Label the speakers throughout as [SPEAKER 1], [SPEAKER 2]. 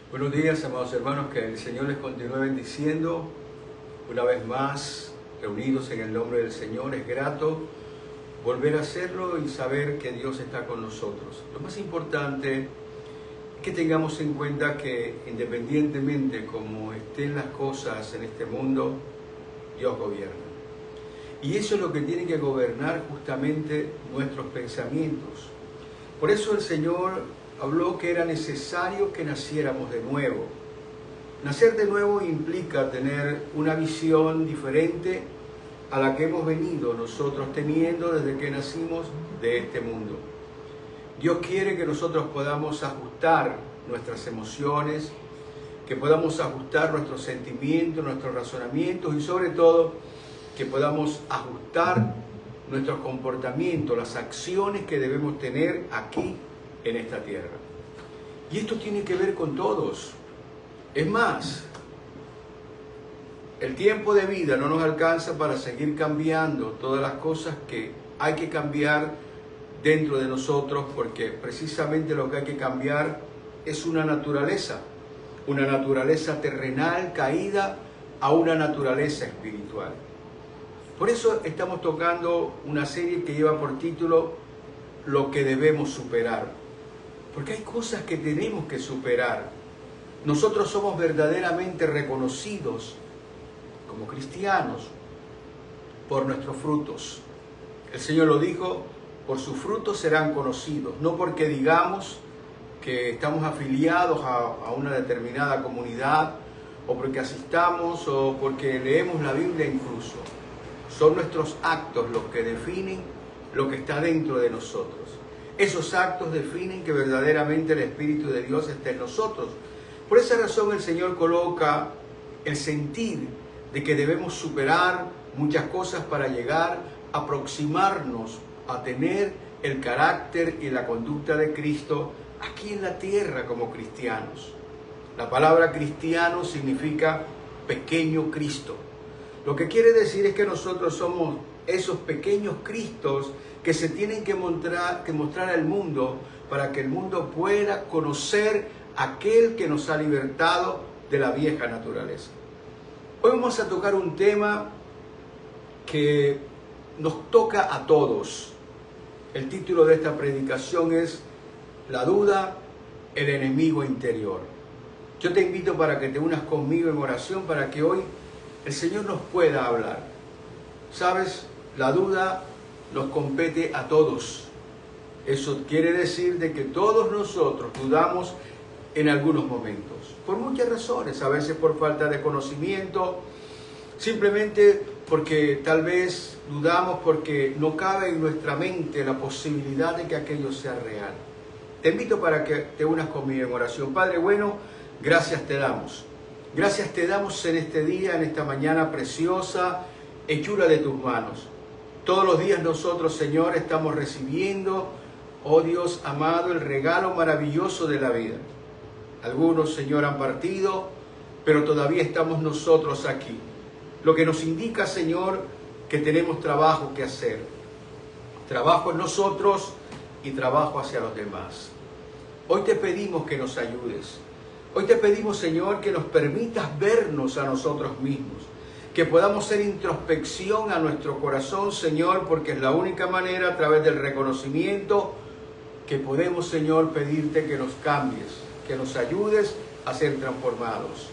[SPEAKER 1] Buenos días, amados hermanos, que el Señor les continúe bendiciendo una vez más, reunidos en el nombre del Señor. Es grato volver a hacerlo y saber que Dios está con nosotros. Lo más importante es que tengamos en cuenta que independientemente como estén las cosas en este mundo, Dios gobierna. Y eso es lo que tiene que gobernar justamente nuestros pensamientos. Por eso el Señor habló que era necesario que naciéramos de nuevo. Nacer de nuevo implica tener una visión diferente a la que hemos venido nosotros teniendo desde que nacimos de este mundo. Dios quiere que nosotros podamos ajustar nuestras emociones, que podamos ajustar nuestros sentimientos, nuestros razonamientos y sobre todo que podamos ajustar nuestros comportamientos, las acciones que debemos tener aquí en esta tierra. Y esto tiene que ver con todos. Es más, el tiempo de vida no nos alcanza para seguir cambiando todas las cosas que hay que cambiar dentro de nosotros, porque precisamente lo que hay que cambiar es una naturaleza terrenal caída a una naturaleza espiritual. Por eso estamos tocando una serie que lleva por título Lo que debemos superar. Porque hay cosas que tenemos que superar. Nosotros somos verdaderamente reconocidos como cristianos por nuestros frutos. El Señor lo dijo, por sus frutos serán conocidos. No porque digamos que estamos afiliados a una determinada comunidad, o porque asistamos, o porque leemos la Biblia incluso. Son nuestros actos los que definen lo que está dentro de nosotros. Esos actos definen que verdaderamente el Espíritu de Dios está en nosotros. Por esa razón el Señor coloca el sentir de que debemos superar muchas cosas para llegar a aproximarnos a tener el carácter y la conducta de Cristo aquí en la tierra como cristianos. La palabra cristiano significa pequeño Cristo. Lo que quiere decir es que nosotros somos esos pequeños Cristos que se tienen que mostrar al mundo para que el mundo pueda conocer a aquel que nos ha libertado de la vieja naturaleza. Hoy vamos a tocar un tema que nos toca a todos. El título de esta predicación es La duda, el enemigo interior. Yo te invito para que te unas conmigo en oración para que hoy el Señor nos pueda hablar. ¿Sabes? La duda nos compete a todos. Eso quiere decir de que todos nosotros dudamos en algunos momentos, por muchas razones, a veces por falta de conocimiento, simplemente porque tal vez dudamos porque no cabe en nuestra mente la posibilidad de que aquello sea real. Te invito para que te unas conmigo en oración. Padre bueno, gracias te damos. Gracias te damos en este día, en esta mañana preciosa, hechura de tus manos. Todos los días nosotros, Señor, estamos recibiendo, oh Dios amado, el regalo maravilloso de la vida. Algunos, Señor, han partido, pero todavía estamos nosotros aquí. Lo que nos indica, Señor, que tenemos trabajo que hacer. Trabajo en nosotros y trabajo hacia los demás. Hoy te pedimos que nos ayudes. Hoy te pedimos, Señor, que nos permitas vernos a nosotros mismos. Que podamos hacer introspección a nuestro corazón, Señor, porque es la única manera, a través del reconocimiento, que podemos, Señor, pedirte que nos cambies, que nos ayudes a ser transformados.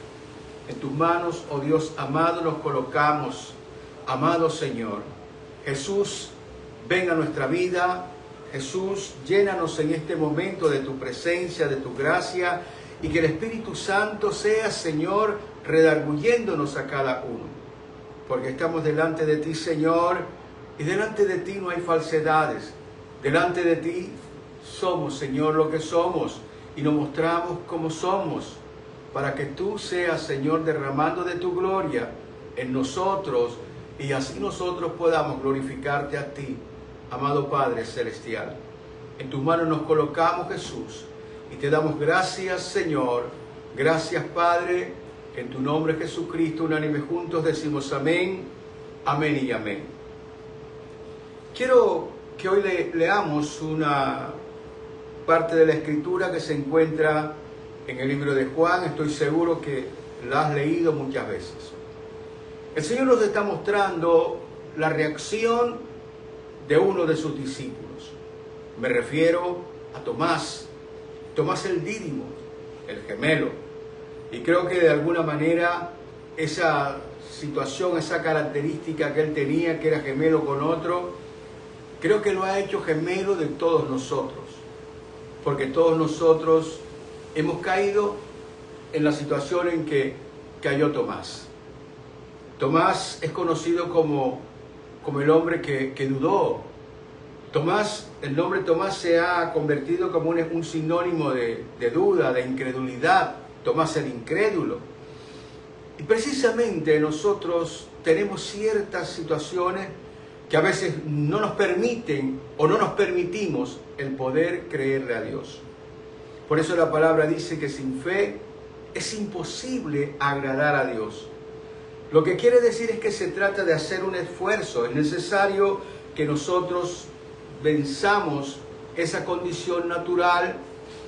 [SPEAKER 1] En tus manos, oh Dios amado, nos colocamos, amado Señor. Jesús, ven a nuestra vida. Jesús, llénanos en este momento de tu presencia, de tu gracia, y que el Espíritu Santo sea, Señor, redarguyéndonos a cada uno. Porque estamos delante de ti, Señor, y delante de ti no hay falsedades. Delante de ti somos, Señor, lo que somos, y nos mostramos como somos, para que tú seas, Señor, derramando de tu gloria en nosotros, y así nosotros podamos glorificarte a ti, amado Padre Celestial. En tus manos nos colocamos, Jesús, y te damos gracias, Señor. Gracias, Padre. En tu nombre, Jesucristo, unánime juntos decimos amén, amén y amén. Quiero que hoy leamos una parte de la Escritura que se encuentra en el libro de Juan, estoy seguro que la has leído muchas veces. El Señor nos está mostrando la reacción de uno de sus discípulos. Me refiero a Tomás, Tomás el Dídimo, el gemelo. Y creo que de alguna manera esa situación, esa característica que él tenía, que era gemelo con otro, creo que lo ha hecho gemelo de todos nosotros. Porque todos nosotros hemos caído en la situación en que cayó Tomás. Tomás es conocido como el hombre que dudó. Tomás, el nombre Tomás se ha convertido como un sinónimo de duda, de incredulidad. Tomás el incrédulo. Y precisamente nosotros tenemos ciertas situaciones que a veces no nos permiten o no nos permitimos el poder creerle a Dios. Por eso la palabra dice que sin fe es imposible agradar a Dios. Lo que quiere decir es que se trata de hacer un esfuerzo. Es necesario que nosotros venzamos esa condición natural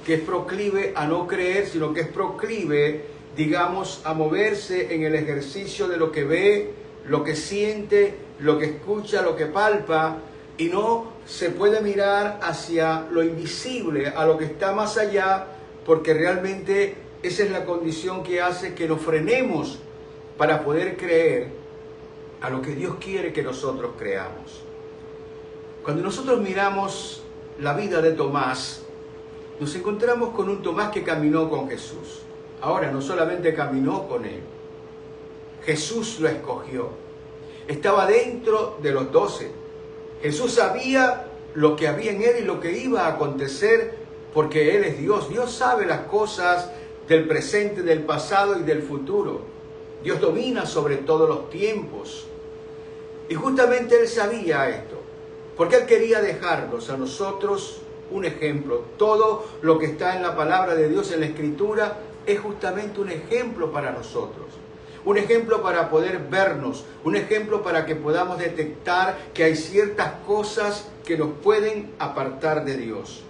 [SPEAKER 1] que es proclive a no creer, sino que es proclive, digamos, a moverse en el ejercicio de lo que ve, lo que siente, lo que escucha, lo que palpa, y no se puede mirar hacia lo invisible, a lo que está más allá, porque realmente esa es la condición que hace que nos frenemos para poder creer a lo que Dios quiere que nosotros creamos. Cuando nosotros miramos la vida de Tomás, nos encontramos con un Tomás que caminó con Jesús. Ahora, no solamente caminó con él, Jesús lo escogió. Estaba dentro de los 12. Jesús sabía lo que había en él y lo que iba a acontecer, porque Él es Dios. Dios sabe las cosas del presente, del pasado y del futuro. Dios domina sobre todos los tiempos. Y justamente Él sabía esto, porque Él quería dejarnos a nosotros un ejemplo. Todo lo que está en la palabra de Dios, en la Escritura, es justamente un ejemplo para nosotros. Un ejemplo para poder vernos, un ejemplo para que podamos detectar que hay ciertas cosas que nos pueden apartar de Dios.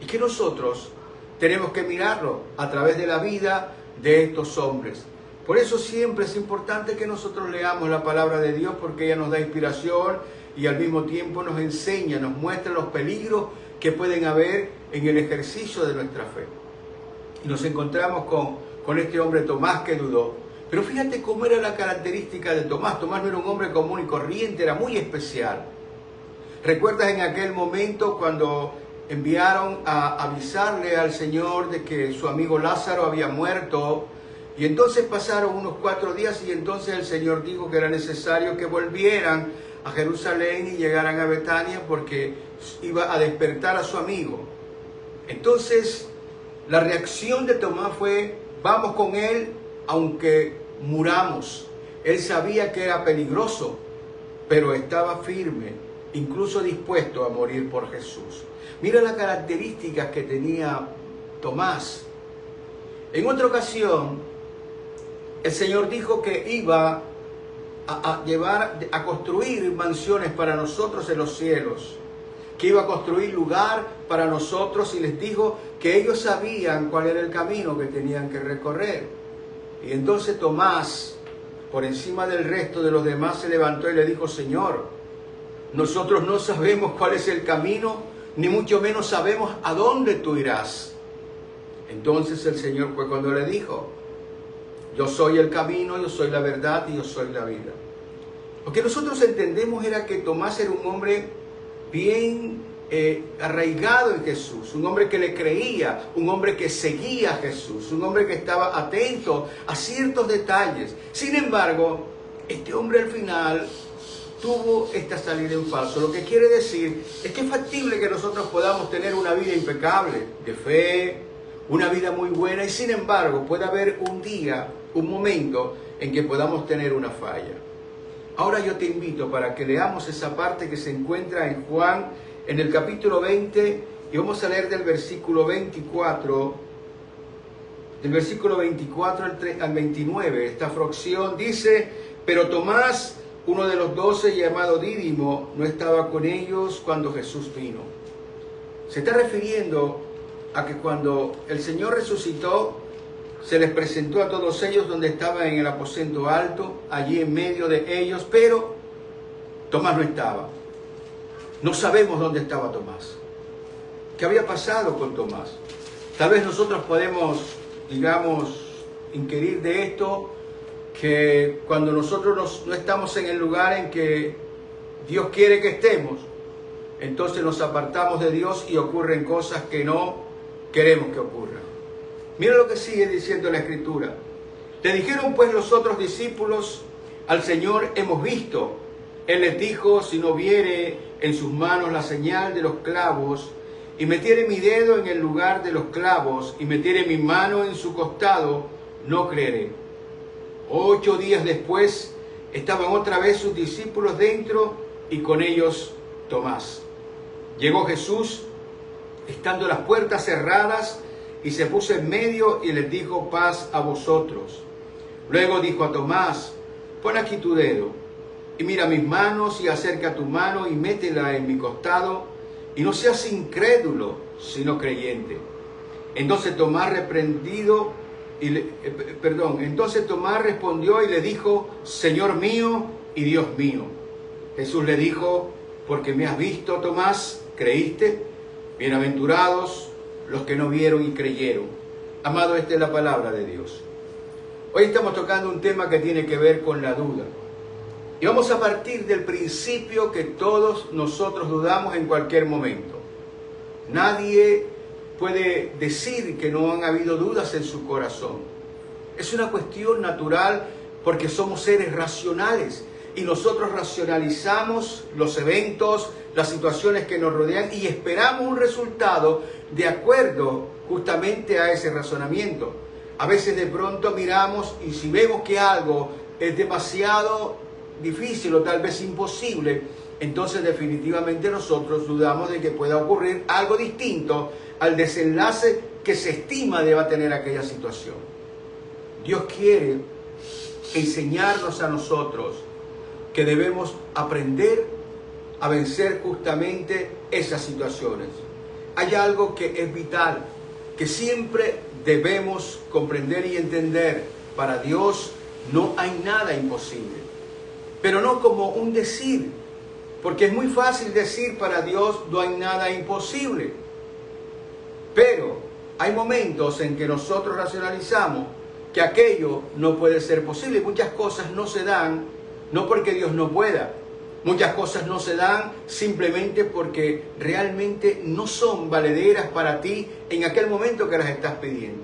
[SPEAKER 1] Y que nosotros tenemos que mirarlo a través de la vida de estos hombres. Por eso siempre es importante que nosotros leamos la palabra de Dios, porque ella nos da inspiración y al mismo tiempo nos enseña, nos muestra los peligros que pueden haber en el ejercicio de nuestra fe. Y nos encontramos con este hombre Tomás que dudó. Pero fíjate cómo era la característica de Tomás. Tomás no era un hombre común y corriente, era muy especial. ¿Recuerdas en aquel momento cuando enviaron a avisarle al Señor de que su amigo Lázaro había muerto? Y entonces pasaron unos 4 días y entonces el Señor dijo que era necesario que volvieran a Jerusalén y llegaran a Betania porque iba a despertar a su amigo. Entonces la reacción de Tomás fue: vamos con él aunque muramos. Él sabía que era peligroso, pero estaba firme, incluso dispuesto a morir por Jesús. Mira las características que tenía Tomás. En otra ocasión, el Señor dijo que iba a construir mansiones para nosotros en los cielos, que iba a construir lugar para nosotros, y les dijo que ellos sabían cuál era el camino que tenían que recorrer. Y entonces Tomás, por encima del resto de los demás, se levantó y le dijo: Señor, nosotros no sabemos cuál es el camino, ni mucho menos sabemos a dónde tú irás. Entonces el Señor fue cuando le dijo: yo soy el camino, yo soy la verdad y yo soy la vida. Lo que nosotros entendemos era que Tomás era un hombre bien arraigado en Jesús, un hombre que le creía, un hombre que seguía a Jesús, un hombre que estaba atento a ciertos detalles. Sin embargo, este hombre al final tuvo esta salida en falso. Lo que quiere decir es que es factible que nosotros podamos tener una vida impecable, de fe, una vida muy buena, y sin embargo puede haber un día, un momento en que podamos tener una falla. Ahora yo te invito para que leamos esa parte que se encuentra en Juan, en el capítulo 20, y vamos a leer del versículo 24, del versículo 24 al 29. Esta fracción dice: pero Tomás, uno de los 12, llamado Dídimo, no estaba con ellos cuando Jesús vino. Se está refiriendo a que cuando el Señor resucitó, se les presentó a todos ellos donde estaba en el aposento alto, allí en medio de ellos, pero Tomás no estaba. No sabemos dónde estaba Tomás. ¿Qué había pasado con Tomás? Tal vez nosotros podemos, digamos, inquirir de esto, que cuando nosotros no estamos en el lugar en que Dios quiere que estemos, entonces nos apartamos de Dios y ocurren cosas que no queremos que ocurran. Mira lo que sigue diciendo la Escritura. Le dijeron pues los otros discípulos al Señor: hemos visto. Él les dijo: si no viere en sus manos la señal de los clavos, y metiere mi dedo en el lugar de los clavos, y metiere mi mano en su costado, no creeré. 8 días después estaban otra vez sus discípulos dentro, y con ellos Tomás. Llegó Jesús, estando las puertas cerradas, y se puso en medio y les dijo: paz a vosotros. Luego dijo a Tomás: pon aquí tu dedo, y mira mis manos, y acerca tu mano y métela en mi costado, y no seas incrédulo, sino creyente. Entonces Tomás respondió y le dijo: Señor mío y Dios mío. Jesús le dijo: porque me has visto, Tomás, ¿creíste? Bienaventurados los que no vieron y creyeron. Amado, esta es la palabra de Dios. Hoy estamos tocando un tema que tiene que ver con la duda. Y vamos a partir del principio que todos nosotros dudamos en cualquier momento. Nadie puede decir que no han habido dudas en su corazón. Es una cuestión natural porque somos seres racionales y nosotros racionalizamos los eventos, las situaciones que nos rodean y esperamos un resultado de acuerdo justamente a ese razonamiento. A veces de pronto miramos y si vemos que algo es demasiado difícil o tal vez imposible, entonces definitivamente nosotros dudamos de que pueda ocurrir algo distinto al desenlace que se estima deba tener aquella situación. Dios quiere enseñarnos a nosotros que debemos aprender a vencer justamente esas situaciones. Hay algo que es vital, que siempre debemos comprender y entender. Para Dios no hay nada imposible, pero no como un decir, porque es muy fácil decir para Dios no hay nada imposible, pero hay momentos en que nosotros racionalizamos que aquello no puede ser posible. Muchas cosas no se dan, no porque Dios no pueda. Muchas cosas no se dan simplemente porque realmente no son valederas para ti en aquel momento que las estás pidiendo.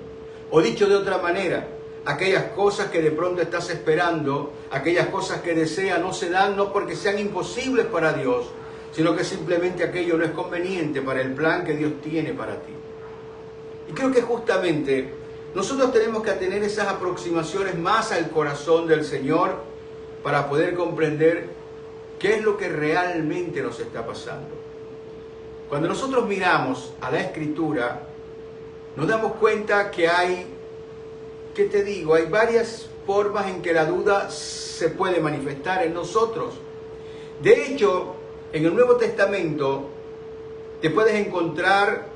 [SPEAKER 1] O dicho de otra manera, aquellas cosas que de pronto estás esperando, aquellas cosas que deseas no se dan no porque sean imposibles para Dios, sino que simplemente aquello no es conveniente para el plan que Dios tiene para ti. Y creo que justamente nosotros tenemos que tener esas aproximaciones más al corazón del Señor para poder comprender qué es lo que realmente nos está pasando. Cuando nosotros miramos a la Escritura, nos damos cuenta que hay, ¿qué te digo? Hay varias formas en que la duda se puede manifestar en nosotros. De hecho, en el Nuevo Testamento te puedes encontrar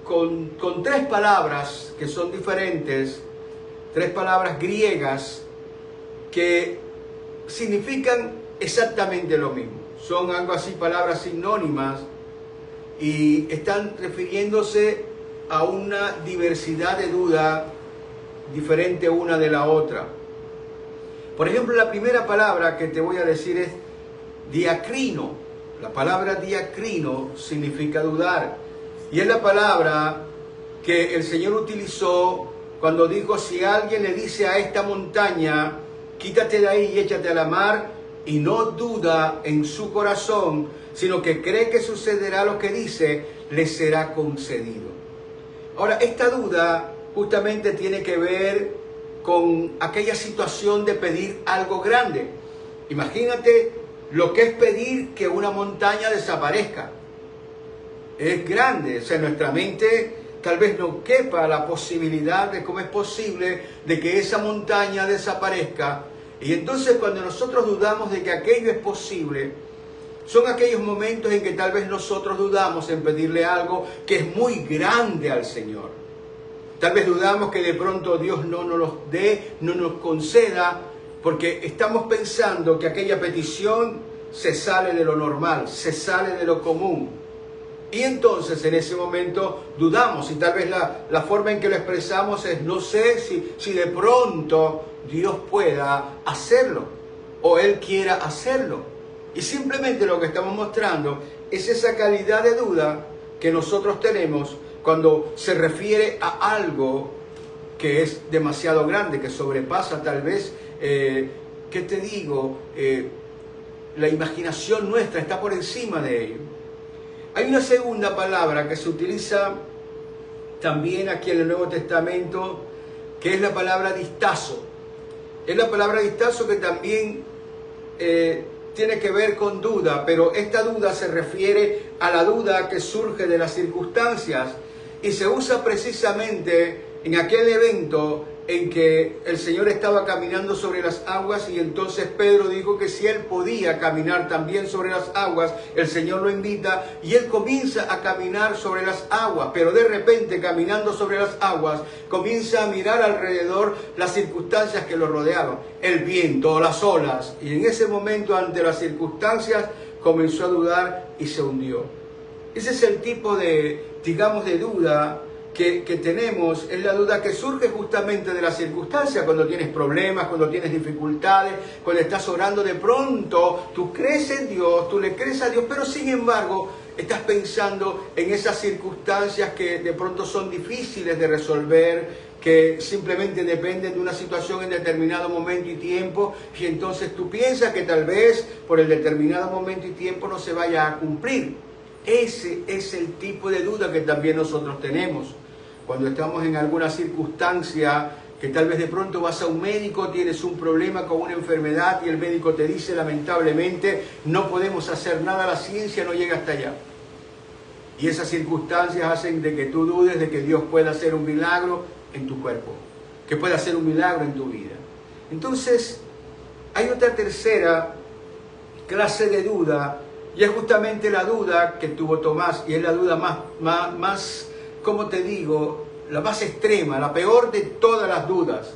[SPEAKER 1] con 3 palabras que son diferentes, 3 palabras griegas que significan exactamente lo mismo. Son algo así, palabras sinónimas, y están refiriéndose a una diversidad de duda diferente una de la otra. Por ejemplo, la primera palabra que te voy a decir es diacrino. La palabra diacrino significa dudar. Y es la palabra que el Señor utilizó cuando dijo: si alguien le dice a esta montaña, quítate de ahí y échate a la mar, y no duda en su corazón, sino que cree que sucederá lo que dice, le será concedido. Ahora, esta duda justamente tiene que ver con aquella situación de pedir algo grande. Imagínate lo que es pedir que una montaña desaparezca. Es grande, o sea, en nuestra mente tal vez no quepa la posibilidad de cómo es posible de que esa montaña desaparezca. Y entonces cuando nosotros dudamos de que aquello es posible, son aquellos momentos en que tal vez nosotros dudamos en pedirle algo que es muy grande al Señor. Tal vez dudamos que de pronto Dios no nos los dé, no nos conceda, porque estamos pensando que aquella petición se sale de lo normal, se sale de lo común. Y entonces en ese momento dudamos, y tal vez la forma en que lo expresamos es: no sé si de pronto Dios pueda hacerlo, o Él quiera hacerlo. Y simplemente lo que estamos mostrando es esa calidad de duda que nosotros tenemos cuando se refiere a algo que es demasiado grande, que sobrepasa tal vez, ¿qué te digo? La imaginación nuestra está por encima de ello. Hay una segunda palabra que se utiliza también aquí en el Nuevo Testamento, que es la palabra distazo. Es la palabra distazo que también tiene que ver con duda, pero esta duda se refiere a la duda que surge de las circunstancias y se usa precisamente en aquel evento en que el Señor estaba caminando sobre las aguas, y entonces Pedro dijo que si él podía caminar también sobre las aguas, el Señor lo invita y él comienza a caminar sobre las aguas, pero de repente, caminando sobre las aguas, comienza a mirar alrededor las circunstancias que lo rodeaban, el viento, las olas, y en ese momento, ante las circunstancias, comenzó a dudar y se hundió. Ese es el tipo de, digamos, de duda que tenemos, es la duda que surge justamente de las circunstancias. Cuando tienes problemas, cuando tienes dificultades, cuando estás orando, de pronto tú crees en Dios, tú le crees a Dios, pero sin embargo estás pensando en esas circunstancias que de pronto son difíciles de resolver, que simplemente dependen de una situación en determinado momento y tiempo, y entonces tú piensas que tal vez por el determinado momento y tiempo no se vaya a cumplir. Ese es el tipo de duda que también nosotros tenemos. Cuando estamos en alguna circunstancia, que tal vez de pronto vas a un médico, tienes un problema con una enfermedad y el médico te dice lamentablemente no podemos hacer nada, la ciencia no llega hasta allá. Y esas circunstancias hacen de que tú dudes de que Dios pueda hacer un milagro en tu cuerpo, que pueda hacer un milagro en tu vida. Entonces, hay otra tercera clase de duda, y es justamente la duda que tuvo Tomás, y es la duda más, ¿cómo te digo?, la más extrema, la peor de todas las dudas.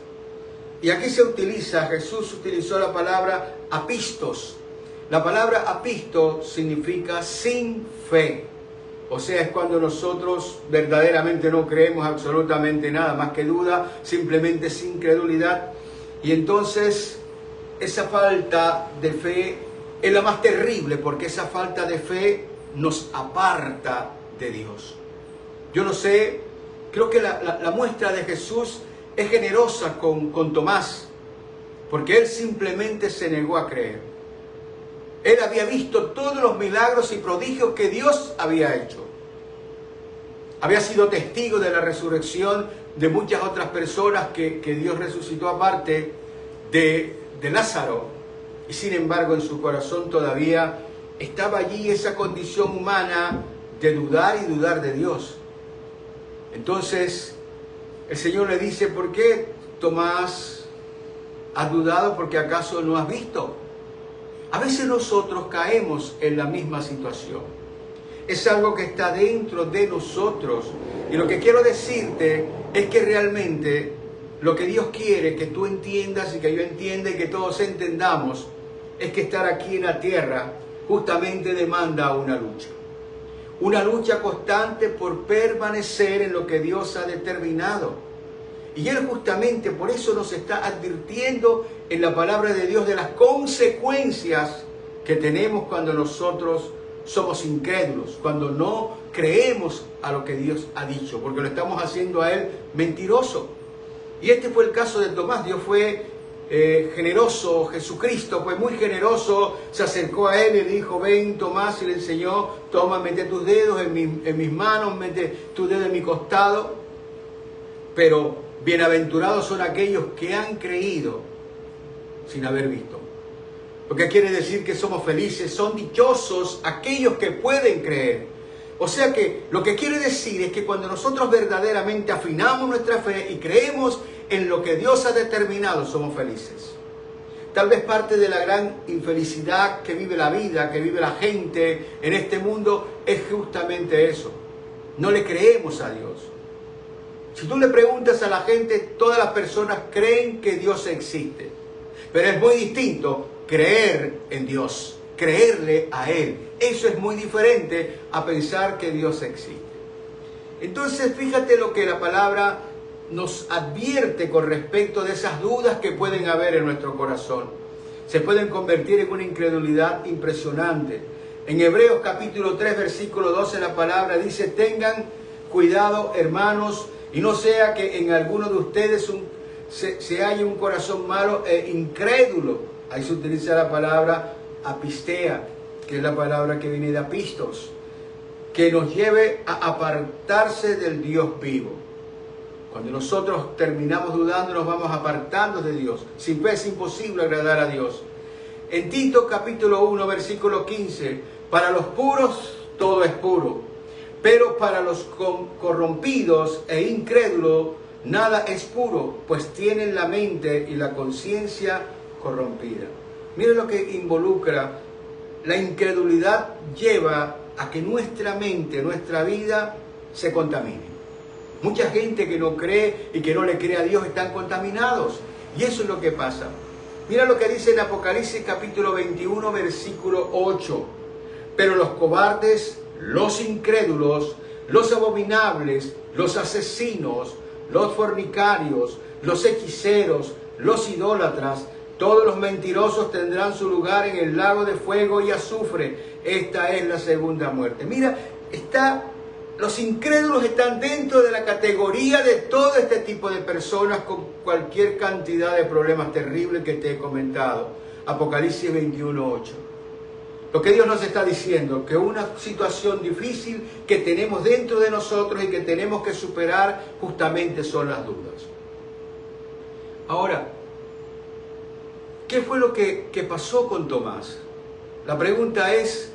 [SPEAKER 1] Y aquí Jesús utilizó la palabra apistos. La palabra apisto significa sin fe. O sea, es cuando nosotros verdaderamente no creemos absolutamente nada, más que duda, simplemente sin credulidad. Y entonces, esa falta de fe es la más terrible, porque esa falta de fe nos aparta de Dios. Yo no sé, creo que la muestra de Jesús es generosa con Tomás, porque él simplemente se negó a creer. Él había visto todos los milagros y prodigios que Dios había hecho. Había sido testigo de la resurrección de muchas otras personas que Dios resucitó aparte de Lázaro. Y sin embargo en su corazón todavía estaba allí esa condición humana de dudar y dudar de Dios. Entonces el Señor le dice: ¿por qué, Tomás, has dudado? ¿Porque acaso no has visto? A veces nosotros caemos en la misma situación. Es algo que está dentro de nosotros. Y lo que quiero decirte es que realmente lo que Dios quiere que tú entiendas y que yo entienda y que todos entendamos es que estar aquí en la tierra justamente demanda una lucha. Una lucha constante por permanecer en lo que Dios ha determinado. Y Él justamente por eso nos está advirtiendo en la palabra de Dios de las consecuencias que tenemos cuando nosotros somos incrédulos, cuando no creemos a lo que Dios ha dicho, porque lo estamos haciendo a Él mentiroso. Y este fue el caso de Tomás. Dios fue generoso, Jesucristo fue muy generoso, se acercó a él y le dijo: ven, Tomás, y le enseñó: toma, mete tus dedos en mis manos, mete tu dedo en mi costado. Pero bienaventurados son aquellos que han creído sin haber visto. Lo que quiere decir que somos felices, son dichosos aquellos que pueden creer. O sea que lo que quiere decir es que cuando nosotros verdaderamente afinamos nuestra fe y creemos en lo que Dios ha determinado, somos felices. Tal vez parte de la gran infelicidad que vive la vida, que vive la gente en este mundo, es justamente eso. No le creemos a Dios. Si tú le preguntas a la gente, todas las personas creen que Dios existe. Pero es muy distinto creer en Dios, creerle a Él. Eso es muy diferente a pensar que Dios existe. Entonces, fíjate lo que la palabra nos advierte con respecto de esas dudas que pueden haber en nuestro corazón. Se pueden convertir en una incredulidad impresionante. En Hebreos capítulo 3, versículo 12, la palabra dice: tengan cuidado, hermanos, y no sea que en alguno de ustedes se halle un corazón malo e incrédulo. Ahí se utiliza la palabra apistea, que es la palabra que viene de apistos, que nos lleve a apartarse del Dios vivo. Cuando nosotros terminamos dudando, nos vamos apartando de Dios. Sin fe es imposible agradar a Dios. En Tito capítulo 1, versículo 15, para los puros todo es puro, pero para los corrompidos e incrédulos nada es puro, pues tienen la mente y la conciencia corrompida. Mire lo que involucra. La incredulidad lleva a que nuestra mente, nuestra vida se contamine. Mucha gente que no cree y que no le cree a Dios están contaminados. Y eso es lo que pasa. Mira lo que dice en Apocalipsis capítulo 21, versículo 8. Pero los cobardes, los incrédulos, los abominables, los asesinos, los fornicarios, los hechiceros, los idólatras, todos los mentirosos tendrán su lugar en el lago de fuego y azufre. Esta es la segunda muerte. Mira, los incrédulos están dentro de la categoría de todo este tipo de personas con cualquier cantidad de problemas terribles que te he comentado. Apocalipsis 21:8. Lo que Dios nos está diciendo, que una situación difícil que tenemos dentro de nosotros y que tenemos que superar justamente son las dudas. Ahora, ¿qué fue lo que pasó con Tomás? La pregunta es,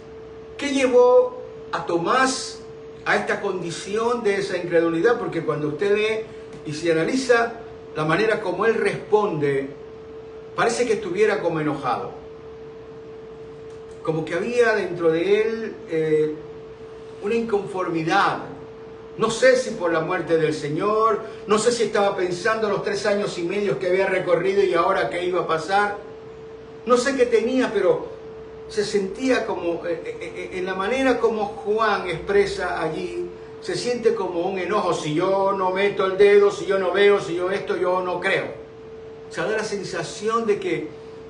[SPEAKER 1] ¿qué llevó a Tomás a esta condición de esa incredulidad? Porque cuando usted ve y se analiza la manera como él responde, parece que estuviera como enojado. Como que había dentro de él una inconformidad. No sé si por la muerte del Señor, no sé si estaba pensando los 3 años y medio que había recorrido y ahora qué iba a pasar. No sé qué tenía, pero se sentía como, en la manera como Juan expresa allí, se siente como un enojo. Si yo no meto el dedo, si yo no veo, si yo esto, yo no creo. O sea, da la sensación de que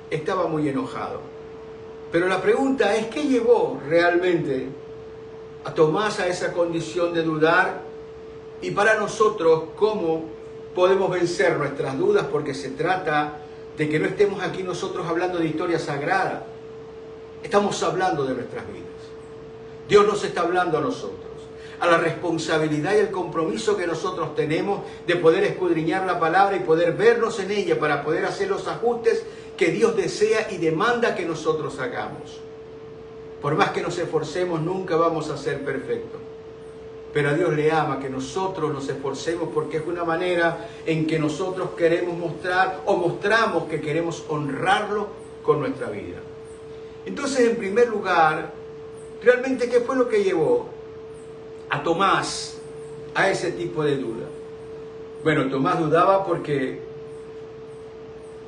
[SPEAKER 1] estaba muy enojado. Pero la pregunta es, ¿qué llevó realmente a Tomás a esa condición de dudar? Y para nosotros, ¿cómo podemos vencer nuestras dudas? Porque se trata de que no estemos aquí nosotros hablando de historia sagrada. Estamos hablando de nuestras vidas. Dios nos está hablando a nosotros, a la responsabilidad y el compromiso que nosotros tenemos de poder escudriñar la palabra y poder vernos en ella para poder hacer los ajustes que Dios desea y demanda que nosotros hagamos. Por más que nos esforcemos, nunca vamos a ser perfectos. Pero a Dios le ama que nosotros nos esforcemos, porque es una manera en que nosotros queremos mostrar o mostramos que queremos honrarlo con nuestra vida. Entonces, en primer lugar, realmente, ¿qué fue lo que llevó a Tomás a ese tipo de duda? Bueno, Tomás dudaba porque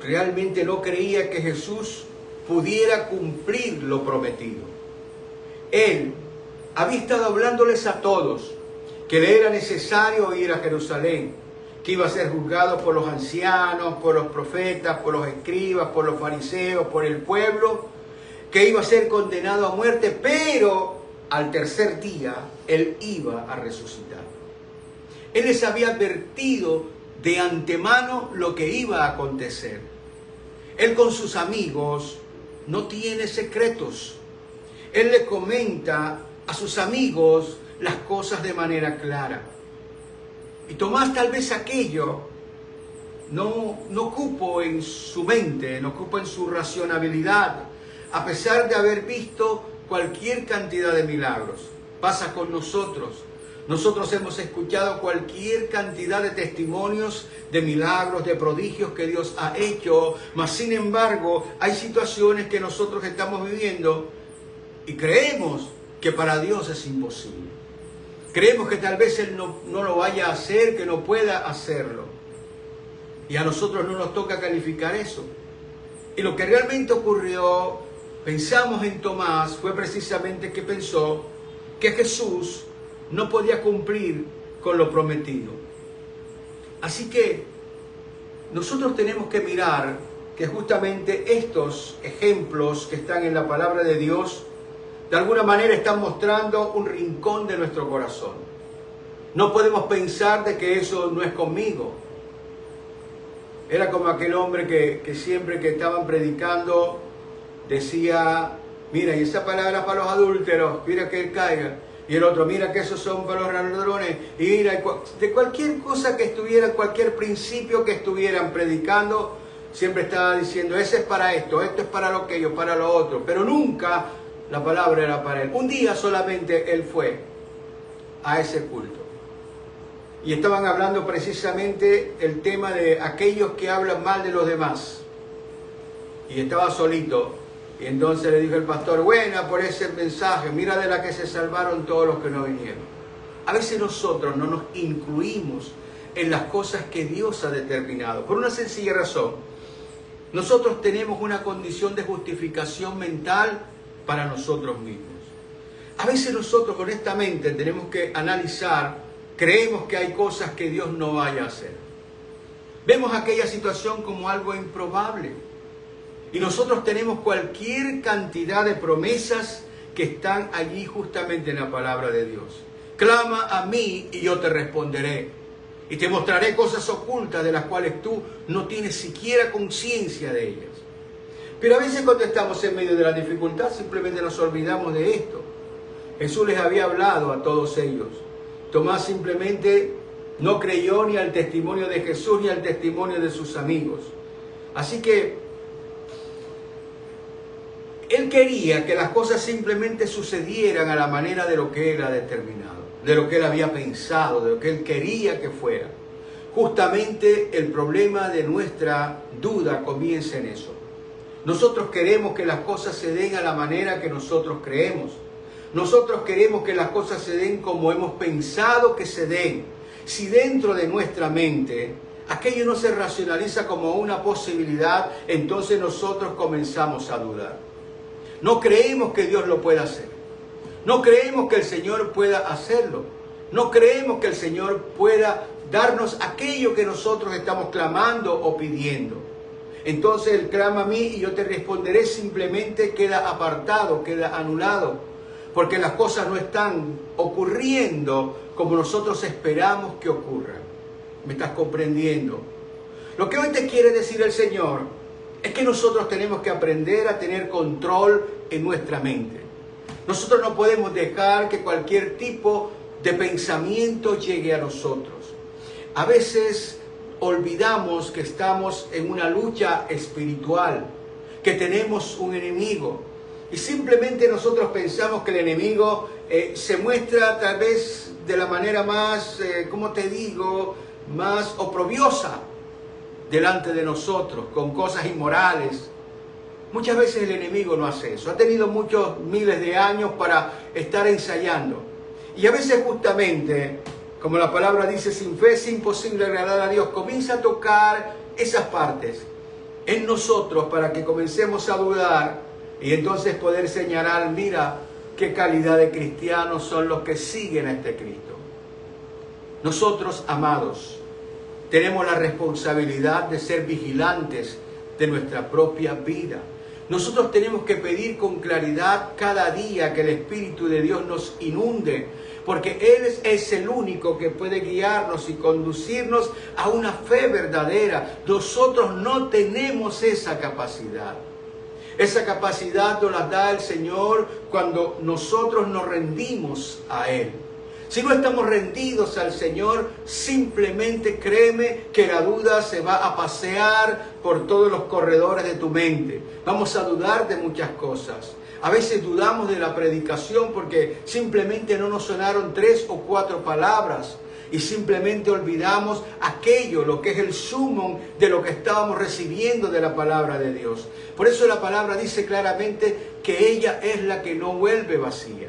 [SPEAKER 1] realmente no creía que Jesús pudiera cumplir lo prometido. Él había estado hablándoles a todos que le era necesario ir a Jerusalén, que iba a ser juzgado por los ancianos, por los profetas, por los escribas, por los fariseos, por el pueblo, que iba a ser condenado a muerte, pero al tercer día él iba a resucitar. Él les había advertido de antemano lo que iba a acontecer. Él con sus amigos no tiene secretos. Él le comenta a sus amigos las cosas de manera clara. Y Tomás tal vez aquello no cupo en su mente, no cupo en su racionalidad, a pesar de haber visto cualquier cantidad de milagros. Pasa con nosotros. Nosotros hemos escuchado cualquier cantidad de testimonios de milagros, de prodigios que Dios ha hecho, mas sin embargo hay situaciones que nosotros estamos viviendo y creemos que para Dios es imposible. Creemos que tal vez Él no lo vaya a hacer, que no pueda hacerlo. Y a nosotros no nos toca calificar eso. Y lo que realmente ocurrió, pensamos en Tomás, fue precisamente que pensó que Jesús no podía cumplir con lo prometido. Así que nosotros tenemos que mirar que justamente estos ejemplos que están en la palabra de Dios, de alguna manera están mostrando un rincón de nuestro corazón. No podemos pensar de que eso no es conmigo. Era como aquel hombre que siempre que estaban predicando decía, mira, y esa palabra para los adúlteros, mira que él caiga. Y el otro, mira que esos son para los ladrones. Y mira, de cualquier cosa que estuviera, cualquier principio que estuvieran predicando, siempre estaba diciendo, ese es para esto es para lo aquello, para lo otro. Pero nunca la palabra era para él. Un día solamente él fue a ese culto. Y estaban hablando precisamente el tema de aquellos que hablan mal de los demás. Y estaba solito. Y entonces le dijo el pastor, buena por ese mensaje, mira de la que se salvaron todos los que no vinieron. A veces nosotros no nos incluimos en las cosas que Dios ha determinado. Por una sencilla razón. Nosotros tenemos una condición de justificación mental para nosotros mismos. A veces nosotros honestamente tenemos que analizar, creemos que hay cosas que Dios no vaya a hacer. Vemos aquella situación como algo improbable. Y nosotros tenemos cualquier cantidad de promesas que están allí justamente en la palabra de Dios. Clama a mí y yo te responderé. Y te mostraré cosas ocultas de las cuales tú no tienes siquiera conciencia de ellas. Pero a veces cuando estamos en medio de la dificultad simplemente nos olvidamos de esto. Jesús les había hablado a todos ellos. Tomás simplemente no creyó ni al testimonio de Jesús ni al testimonio de sus amigos. Así que él quería que las cosas simplemente sucedieran a la manera de lo que él ha determinado, de lo que él había pensado, de lo que él quería que fuera. Justamente el problema de nuestra duda comienza en eso. Nosotros queremos que las cosas se den a la manera que nosotros creemos. Nosotros queremos que las cosas se den como hemos pensado que se den. Si dentro de nuestra mente aquello no se racionaliza como una posibilidad, entonces nosotros comenzamos a dudar. No creemos que Dios lo pueda hacer. No creemos que el Señor pueda hacerlo. No creemos que el Señor pueda darnos aquello que nosotros estamos clamando o pidiendo. Entonces Él clama a mí y yo te responderé, simplemente queda apartado, queda anulado. Porque las cosas no están ocurriendo como nosotros esperamos que ocurran. ¿Me estás comprendiendo? Lo que hoy te quiere decir el Señor es que nosotros tenemos que aprender a tener control en nuestra mente. Nosotros no podemos dejar que cualquier tipo de pensamiento llegue a nosotros. A veces olvidamos que estamos en una lucha espiritual, que tenemos un enemigo. Y simplemente nosotros pensamos que el enemigo se muestra tal vez de la manera más, ¿cómo te digo?, más oprobiosa delante de nosotros, con cosas inmorales. Muchas veces el enemigo no hace eso. Ha tenido muchos miles de años para estar ensayando. Y a veces justamente, como la palabra dice, sin fe es imposible agradar a Dios. Comienza a tocar esas partes en nosotros para que comencemos a dudar y entonces poder señalar, mira qué calidad de cristianos son los que siguen a este Cristo. Nosotros, amados, tenemos la responsabilidad de ser vigilantes de nuestra propia vida. Nosotros tenemos que pedir con claridad cada día que el Espíritu de Dios nos inunde, porque Él es el único que puede guiarnos y conducirnos a una fe verdadera. Nosotros no tenemos esa capacidad. Esa capacidad nos la da el Señor cuando nosotros nos rendimos a Él. Si no estamos rendidos al Señor, simplemente créeme que la duda se va a pasear por todos los corredores de tu mente. Vamos a dudar de muchas cosas. A veces dudamos de la predicación porque simplemente no nos sonaron 3 o 4 palabras. Y simplemente olvidamos aquello, lo que es el sumo de lo que estábamos recibiendo de la palabra de Dios. Por eso la palabra dice claramente que ella es la que no vuelve vacía.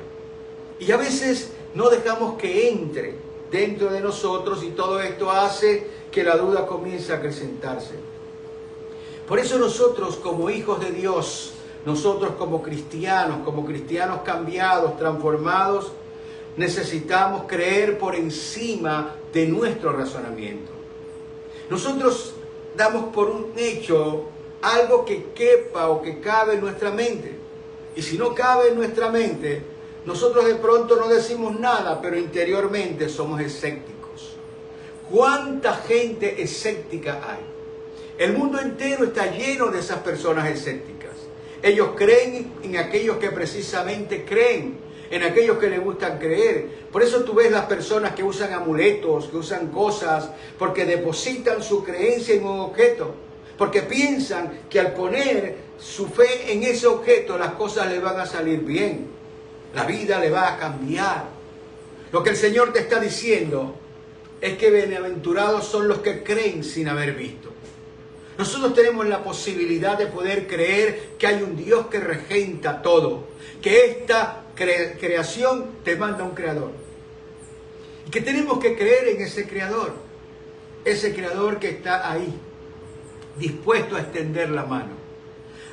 [SPEAKER 1] Y a veces no dejamos que entre dentro de nosotros y todo esto hace que la duda comience a acrecentarse. Por eso nosotros como hijos de Dios, nosotros como cristianos cambiados, transformados, necesitamos creer por encima de nuestro razonamiento. Nosotros damos por un hecho algo que quepa o que cabe en nuestra mente. Y si no cabe en nuestra mente, nosotros de pronto no decimos nada, pero interiormente somos escépticos. ¿Cuánta gente escéptica hay? El mundo entero está lleno de esas personas escépticas. Ellos creen en aquellos que precisamente creen, en aquellos que les gustan creer. Por eso tú ves las personas que usan amuletos, que usan cosas, porque depositan su creencia en un objeto, porque piensan que al poner su fe en ese objeto las cosas le van a salir bien, la vida le va a cambiar. Lo que el Señor te está diciendo es que bienaventurados son los que creen sin haber visto. Nosotros tenemos la posibilidad de poder creer que hay un Dios que regenta todo, que esta creación te manda un creador. Y que tenemos que creer en ese creador que está ahí, dispuesto a extender la mano,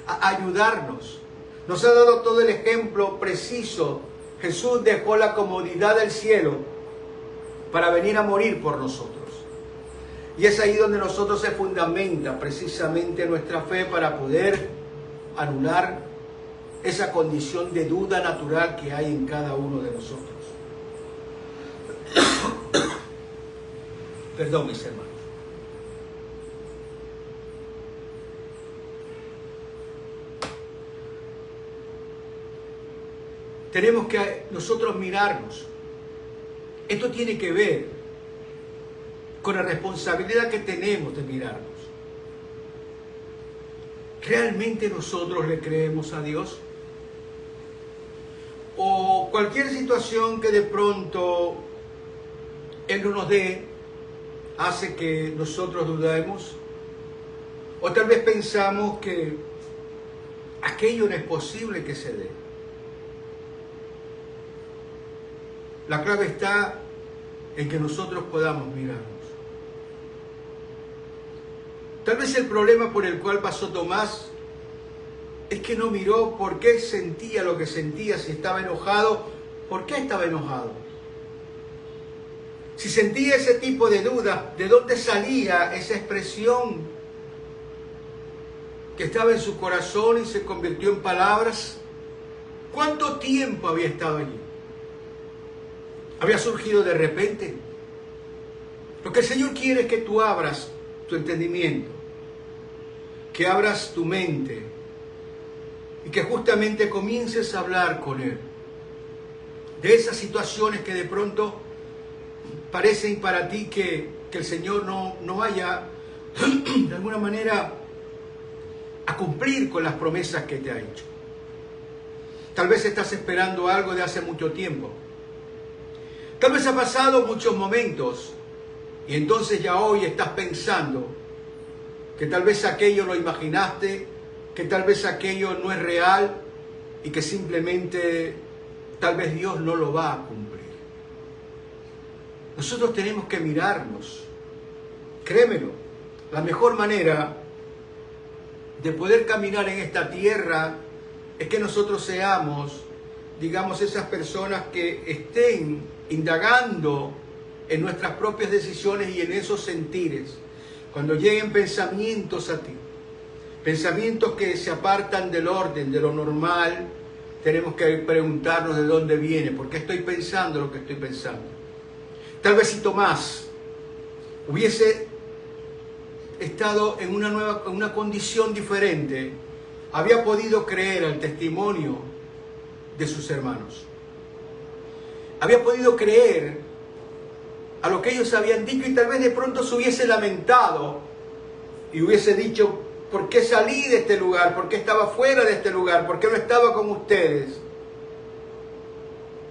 [SPEAKER 1] a ayudarnos. Nos ha dado todo el ejemplo preciso. Jesús dejó la comodidad del cielo para venir a morir por nosotros. Y es ahí donde nosotros se fundamenta precisamente nuestra fe para poder anular esa condición de duda natural que hay en cada uno de nosotros. Perdón, mis hermanos. Tenemos que nosotros mirarnos. Esto tiene que ver con la responsabilidad que tenemos de mirarnos. ¿Realmente nosotros le creemos a Dios? O cualquier situación que de pronto Él no nos dé hace que nosotros dudemos, o tal vez pensamos que aquello no es posible que se dé. La clave está en que nosotros podamos mirarnos. Tal vez el problema por el cual pasó Tomás es que no miró por qué sentía lo que sentía. Si estaba enojado, ¿por qué estaba enojado? Si sentía ese tipo de duda, ¿de dónde salía esa expresión que estaba en su corazón y se convirtió en palabras? ¿Cuánto tiempo había estado allí? ¿Había surgido de repente? Lo que el Señor quiere es que tú abras tu entendimiento, que abras tu mente y que justamente comiences a hablar con Él de esas situaciones que de pronto parecen para ti que el Señor no vaya de alguna manera a cumplir con las promesas que te ha hecho. Tal vez estás esperando algo de hace mucho tiempo. Tal vez ha pasado muchos momentos y entonces ya hoy estás pensando que tal vez aquello lo imaginaste, que tal vez aquello no es real y que simplemente tal vez Dios no lo va a cumplir. Nosotros tenemos que mirarnos. Créemelo, la mejor manera de poder caminar en esta tierra es que nosotros seamos, digamos, esas personas que estén indagando en nuestras propias decisiones y en esos sentires. Cuando lleguen pensamientos a ti, pensamientos que se apartan del orden, de lo normal, tenemos que preguntarnos de dónde viene, por qué estoy pensando lo que estoy pensando. Tal vez si Tomás hubiese estado en una condición diferente, había podido creer al testimonio de sus hermanos. Había podido creer a lo que ellos habían dicho y tal vez de pronto se hubiese lamentado y hubiese dicho: ¿por qué salí de este lugar? ¿Por qué estaba fuera de este lugar? ¿Por qué no estaba con ustedes?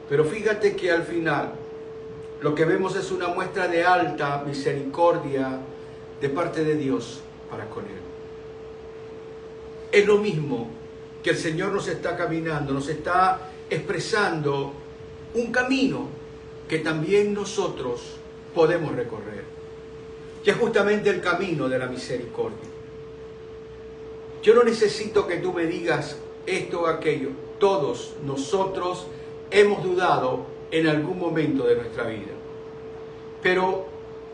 [SPEAKER 1] Pero fíjate que al final lo que vemos es una muestra de alta misericordia de parte de Dios para con él. Es lo mismo que el Señor nos está caminando, nos está expresando un camino que también nosotros podemos recorrer. Y es justamente el camino de la misericordia. Yo no necesito que tú me digas esto o aquello. Todos nosotros hemos dudado en algún momento de nuestra vida. Pero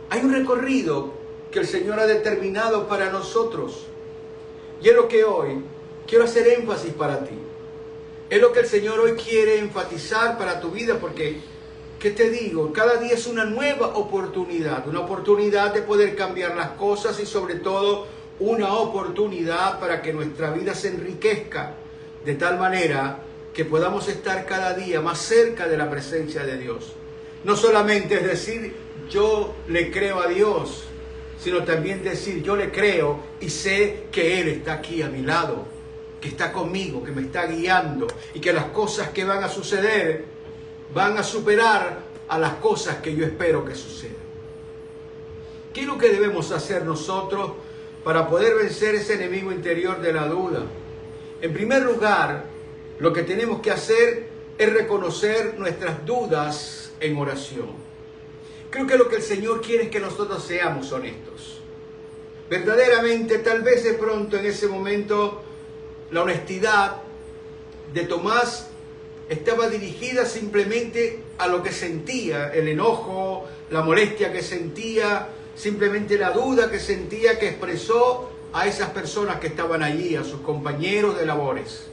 [SPEAKER 1] hay un recorrido que el Señor ha determinado para nosotros. Y es lo que hoy quiero hacer énfasis para ti. Es lo que el Señor hoy quiere enfatizar para tu vida, porque, ¿qué te digo? Cada día es una nueva oportunidad de poder cambiar las cosas y sobre todo una oportunidad para que nuestra vida se enriquezca de tal manera que podamos estar cada día más cerca de la presencia de Dios. No solamente es decir, yo le creo a Dios, sino también decir, yo le creo y sé que Él está aquí a mi lado, que está conmigo, que me está guiando y que las cosas que van a suceder van a superar a las cosas que yo espero que sucedan. ¿Qué es lo que debemos hacer nosotros para poder vencer ese enemigo interior de la duda? En primer lugar, lo que tenemos que hacer es reconocer nuestras dudas en oración. Creo que lo que el Señor quiere es que nosotros seamos honestos. Verdaderamente, tal vez de pronto en ese momento, la honestidad de Tomás estaba dirigida simplemente a lo que sentía, el enojo, la molestia que sentía, simplemente la duda que sentía, que expresó a esas personas que estaban allí, a sus compañeros de labores.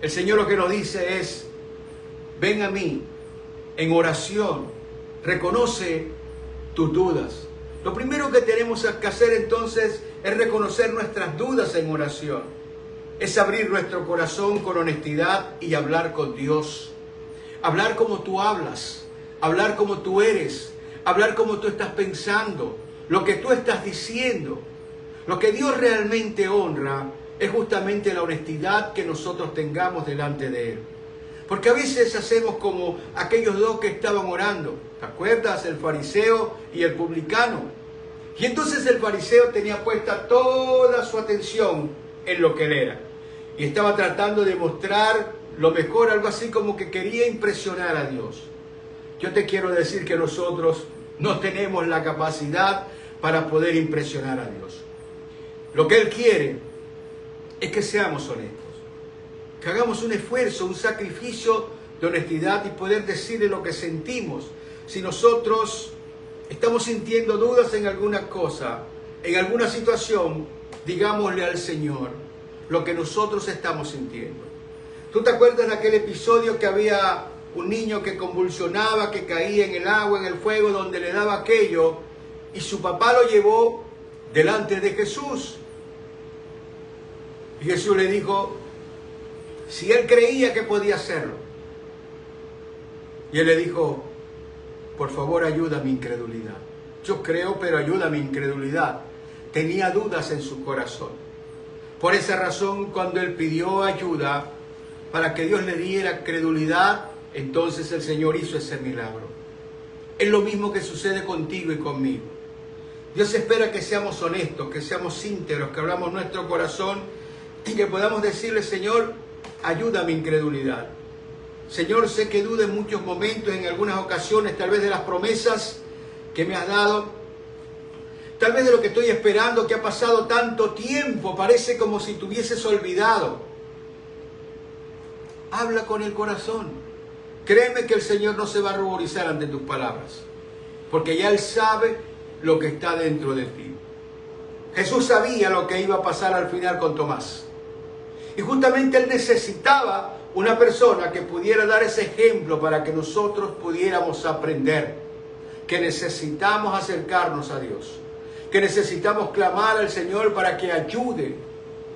[SPEAKER 1] El Señor lo que nos dice es, ven a mí en oración, reconoce tus dudas. Lo primero que tenemos que hacer entonces es reconocer nuestras dudas en oración. Es abrir nuestro corazón con honestidad y hablar con Dios. Hablar como tú hablas, hablar como tú eres, hablar como tú estás pensando, lo que tú estás diciendo. Lo que Dios realmente honra es justamente la honestidad que nosotros tengamos delante de Él. Porque a veces hacemos como aquellos dos que estaban orando. ¿Te acuerdas? El fariseo y el publicano. Y entonces el fariseo tenía puesta toda su atención en lo que él era. Y estaba tratando de mostrar lo mejor, algo así como que quería impresionar a Dios. Yo te quiero decir que nosotros no tenemos la capacidad para poder impresionar a Dios. Lo que Él quiere es que seamos honestos, que hagamos un esfuerzo, un sacrificio de honestidad y poder decirle lo que sentimos. Si nosotros estamos sintiendo dudas en alguna cosa, en alguna situación, digámosle al Señor lo que nosotros estamos sintiendo. ¿Tú te acuerdas de aquel episodio que había un niño que convulsionaba, que caía en el agua, en el fuego, donde le daba aquello, y su papá lo llevó delante de Jesús? Y Jesús le dijo, si él creía que podía hacerlo. Y él le dijo, por favor, ayuda a mi incredulidad. Yo creo, pero ayuda a mi incredulidad. Tenía dudas en su corazón. Por esa razón, cuando él pidió ayuda para que Dios le diera credulidad, entonces el Señor hizo ese milagro. Es lo mismo que sucede contigo y conmigo. Dios espera que seamos honestos, que seamos íntegros, que abramos nuestro corazón y que podamos decirle, Señor, ayuda a mi incredulidad. Señor, sé que dudo en muchos momentos, en algunas ocasiones, tal vez de las promesas que me has dado, tal vez de lo que estoy esperando, que ha pasado tanto tiempo, parece como si te hubieses olvidado. Habla con el corazón. Créeme que el Señor no se va a ruborizar ante tus palabras, porque ya Él sabe lo que está dentro de ti. Jesús sabía lo que iba a pasar al final con Tomás. Y justamente Él necesitaba una persona que pudiera dar ese ejemplo para que nosotros pudiéramos aprender que necesitamos acercarnos a Dios, que necesitamos clamar al Señor para que ayude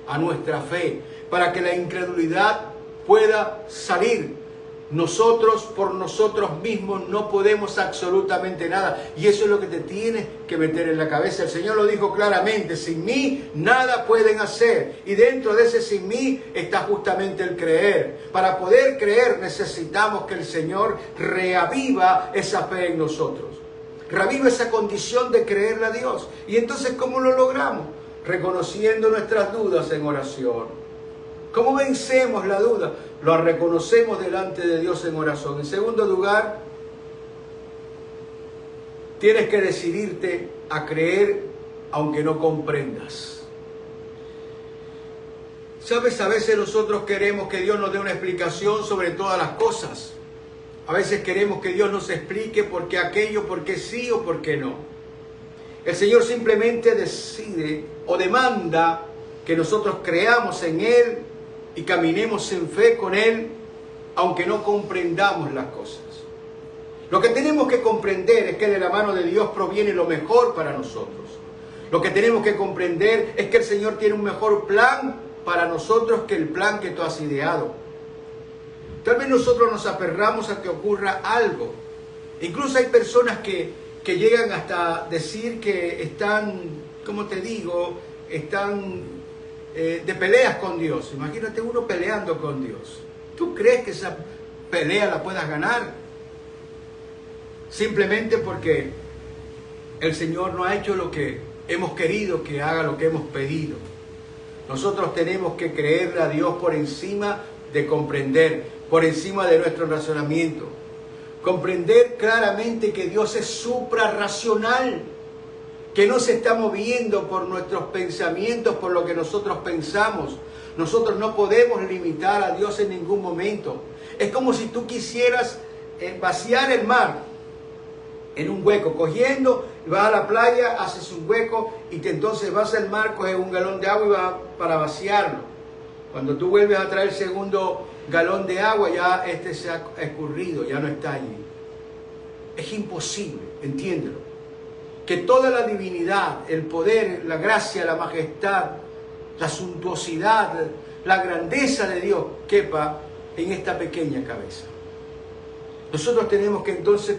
[SPEAKER 1] a nuestra fe, para que la incredulidad pueda salir. Nosotros por nosotros mismos no podemos absolutamente nada. Y eso es lo que te tienes que meter en la cabeza. El Señor lo dijo claramente, sin mí nada pueden hacer. Y dentro de ese sin mí está justamente el creer. Para poder creer necesitamos que el Señor reaviva esa fe en nosotros. Reaviva esa condición de creerle a Dios. Y entonces, ¿cómo lo logramos? Reconociendo nuestras dudas en oración. ¿Cómo vencemos la duda? Lo reconocemos delante de Dios en oración. En segundo lugar, Tienes que decidirte a creer aunque no comprendas. ¿Sabes? A veces nosotros queremos que Dios nos dé una explicación sobre todas las cosas. A veces queremos que Dios nos explique por qué aquello, por qué sí o por qué no. El Señor simplemente decide o demanda que nosotros creamos en Él y caminemos en fe con Él, aunque no comprendamos las cosas. Lo que tenemos que comprender es que de la mano de Dios proviene lo mejor para nosotros. Lo que tenemos que comprender es que el Señor tiene un mejor plan para nosotros que el plan que tú has ideado. Tal vez nosotros nos aferramos a que ocurra algo. Incluso hay personas que llegan hasta decir que están, ¿cómo te digo? Están de peleas con Dios. Imagínate uno peleando con Dios. ¿Tú crees que esa pelea la puedas ganar? Simplemente porque el Señor no ha hecho lo que hemos querido que haga, lo que hemos pedido. Nosotros tenemos que creerle a Dios por encima de comprender, por encima de nuestro razonamiento. Comprender claramente que Dios es suprarracional, que no se está moviendo por nuestros pensamientos, por lo que nosotros pensamos. Nosotros no podemos limitar a Dios en ningún momento. Es como si tú quisieras vaciar el mar en un hueco, cogiendo, vas a la playa, haces un hueco y entonces vas al mar, coges un galón de agua y vas para vaciarlo. Cuando tú vuelves a traer el segundo galón de agua, ya este se ha escurrido, ya no está allí. Es imposible, entiéndelo, que toda la divinidad, el poder, la gracia, la majestad, la suntuosidad, la grandeza de Dios quepa en esta pequeña cabeza. Nosotros tenemos que entonces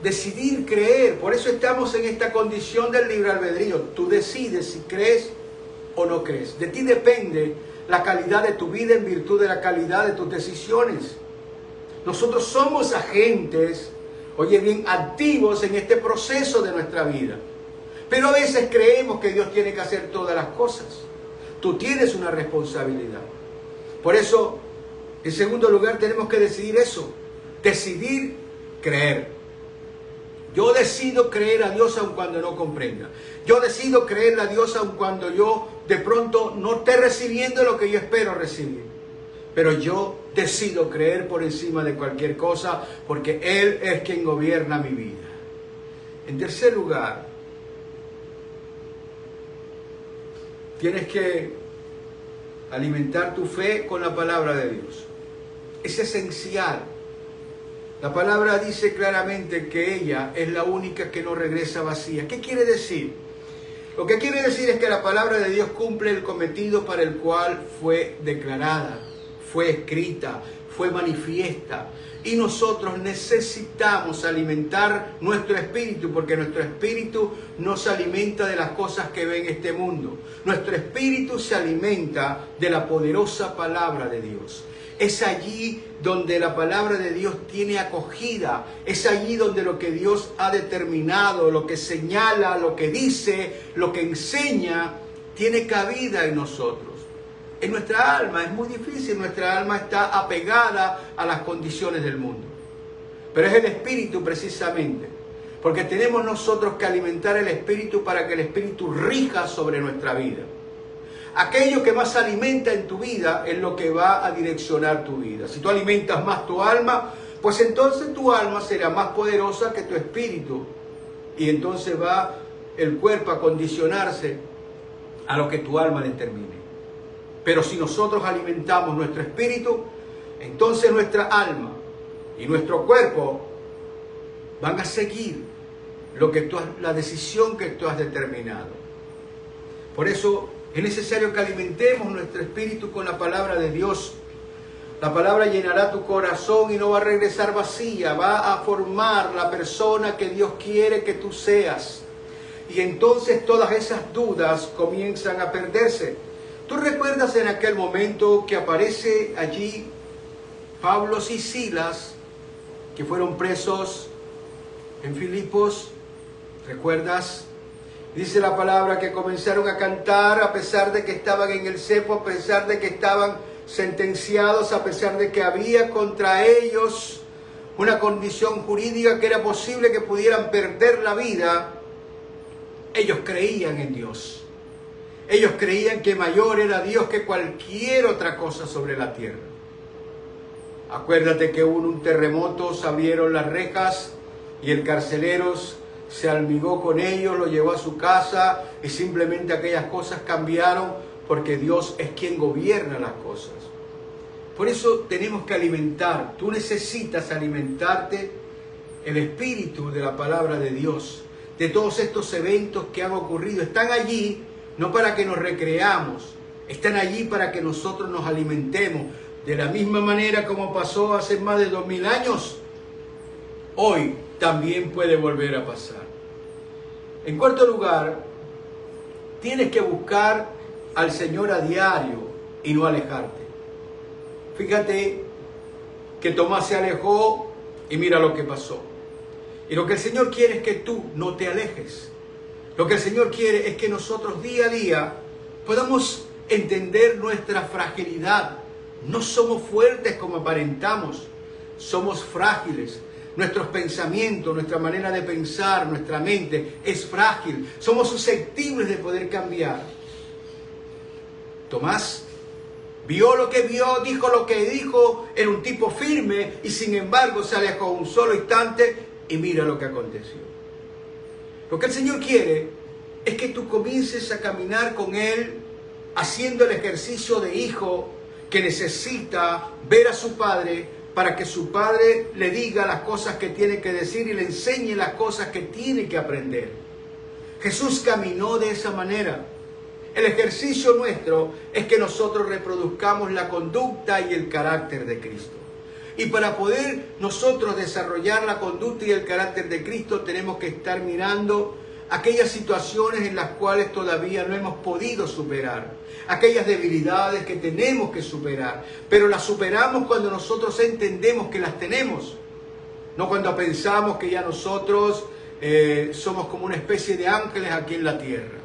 [SPEAKER 1] decidir creer. Por eso estamos en esta condición del libre albedrío. Tú decides si crees o no crees. De ti depende la calidad de tu vida en virtud de la calidad de tus decisiones. Nosotros somos agentes, oye bien, activos en este proceso de nuestra vida. Pero a veces creemos que Dios tiene que hacer todas las cosas. Tú tienes una responsabilidad. Por eso, en segundo lugar, tenemos que decidir eso. Decidir creer. Yo decido creer a Dios aun cuando no comprenda. Yo decido creer a Dios aun cuando yo de pronto no esté recibiendo lo que yo espero recibir. Pero yo decido creer por encima de cualquier cosa porque Él es quien gobierna mi vida. En tercer lugar, tienes que alimentar tu fe con la palabra de Dios. Es esencial. La palabra dice claramente que ella es la única que no regresa vacía. ¿Qué quiere decir? Lo que quiere decir es que la palabra de Dios cumple el cometido para el cual fue declarada, fue escrita, fue manifiesta. Y nosotros necesitamos alimentar nuestro espíritu, porque nuestro espíritu no se alimenta de las cosas que ve en este mundo. Nuestro espíritu se alimenta de la poderosa palabra de Dios. Es allí donde la palabra de Dios tiene acogida. Es allí donde lo que Dios ha determinado, lo que señala, lo que dice, lo que enseña, tiene cabida en nosotros. En nuestra alma es muy difícil. Nuestra alma está apegada a las condiciones del mundo. Pero es el espíritu precisamente. Porque tenemos nosotros que alimentar el espíritu para que el espíritu rija sobre nuestra vida. Aquello que más alimenta en tu vida es lo que va a direccionar tu vida. Si tú alimentas más tu alma, pues entonces tu alma será más poderosa que tu espíritu. Y entonces va el cuerpo a condicionarse a lo que tu alma determine. Pero si nosotros alimentamos nuestro espíritu, entonces nuestra alma y nuestro cuerpo van a seguir la decisión que tú has determinado. Por eso es necesario que alimentemos nuestro espíritu con la palabra de Dios. La palabra llenará tu corazón y no va a regresar vacía. Va a formar la persona que Dios quiere que tú seas. Y entonces todas esas dudas comienzan a perderse. ¿Tú recuerdas en aquel momento que aparece allí Pablo y Silas, que fueron presos en Filipos? ¿Recuerdas? Dice la palabra que comenzaron a cantar a pesar de que estaban en el cepo, a pesar de que estaban sentenciados, a pesar de que había contra ellos una condición jurídica que era posible que pudieran perder la vida, ellos creían en Dios. Ellos creían que mayor era Dios que cualquier otra cosa sobre la tierra. Acuérdate que hubo un terremoto, se abrieron las rejas y el carcelero se amigó con ellos, lo llevó a su casa y simplemente aquellas cosas cambiaron porque Dios es quien gobierna las cosas. Por eso tenemos que alimentar, tú necesitas alimentarte el espíritu de la palabra de Dios, de todos estos eventos que han ocurrido. Están allí no para que nos recreamos, están allí para que nosotros nos alimentemos. De la misma manera como pasó hace más de 2000 años, hoy también puede volver a pasar. En cuarto lugar, tienes que buscar al Señor a diario y no alejarte. Fíjate que Tomás se alejó y mira lo que pasó. Y lo que el Señor quiere es que tú no te alejes. Lo que el Señor quiere es que nosotros día a día podamos entender nuestra fragilidad. No somos fuertes como aparentamos, somos frágiles. Nuestros pensamientos, nuestra manera de pensar, nuestra mente es frágil. Somos susceptibles de poder cambiar. Tomás vio lo que vio, dijo lo que dijo, era un tipo firme y sin embargo se alejó un solo instante y mira lo que aconteció. Lo que el Señor quiere es que tú comiences a caminar con Él haciendo el ejercicio de hijo que necesita ver a su padre para que su padre le diga las cosas que tiene que decir y le enseñe las cosas que tiene que aprender. Jesús caminó de esa manera. El ejercicio nuestro es que nosotros reproduzcamos la conducta y el carácter de Cristo. Y para poder nosotros desarrollar la conducta y el carácter de Cristo tenemos que estar mirando aquellas situaciones en las cuales todavía no hemos podido superar, aquellas debilidades que tenemos que superar, pero las superamos cuando nosotros entendemos que las tenemos, no cuando pensamos que ya nosotros somos como una especie de ángeles aquí en la tierra.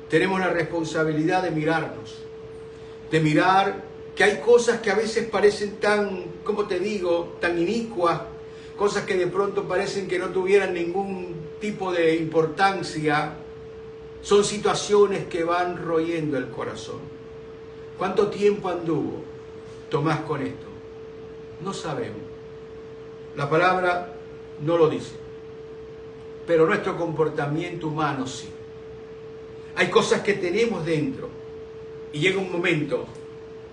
[SPEAKER 1] Tenemos la responsabilidad de mirarnos, de mirar que hay cosas que a veces parecen tan, como te digo, tan inicuas, cosas que de pronto parecen que no tuvieran ningún tipo de importancia. Son situaciones que van royendo el corazón. ¿Cuánto tiempo anduvo Tomás con esto? No sabemos. La palabra no lo dice. Pero nuestro comportamiento humano sí. Hay cosas que tenemos dentro y llega un momento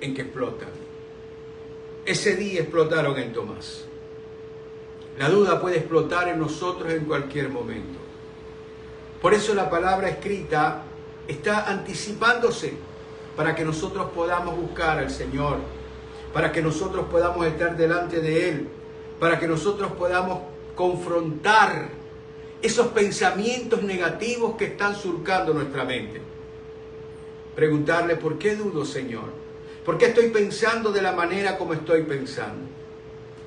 [SPEAKER 1] en que explotan. Ese día explotaron en Tomás. La duda puede explotar en nosotros en cualquier momento. Por eso la palabra escrita está anticipándose para que nosotros podamos buscar al Señor, para que nosotros podamos estar delante de Él, para que nosotros podamos confrontar esos pensamientos negativos que están surcando nuestra mente. Preguntarle, ¿por qué dudo, Señor? ¿Por qué estoy pensando de la manera como estoy pensando?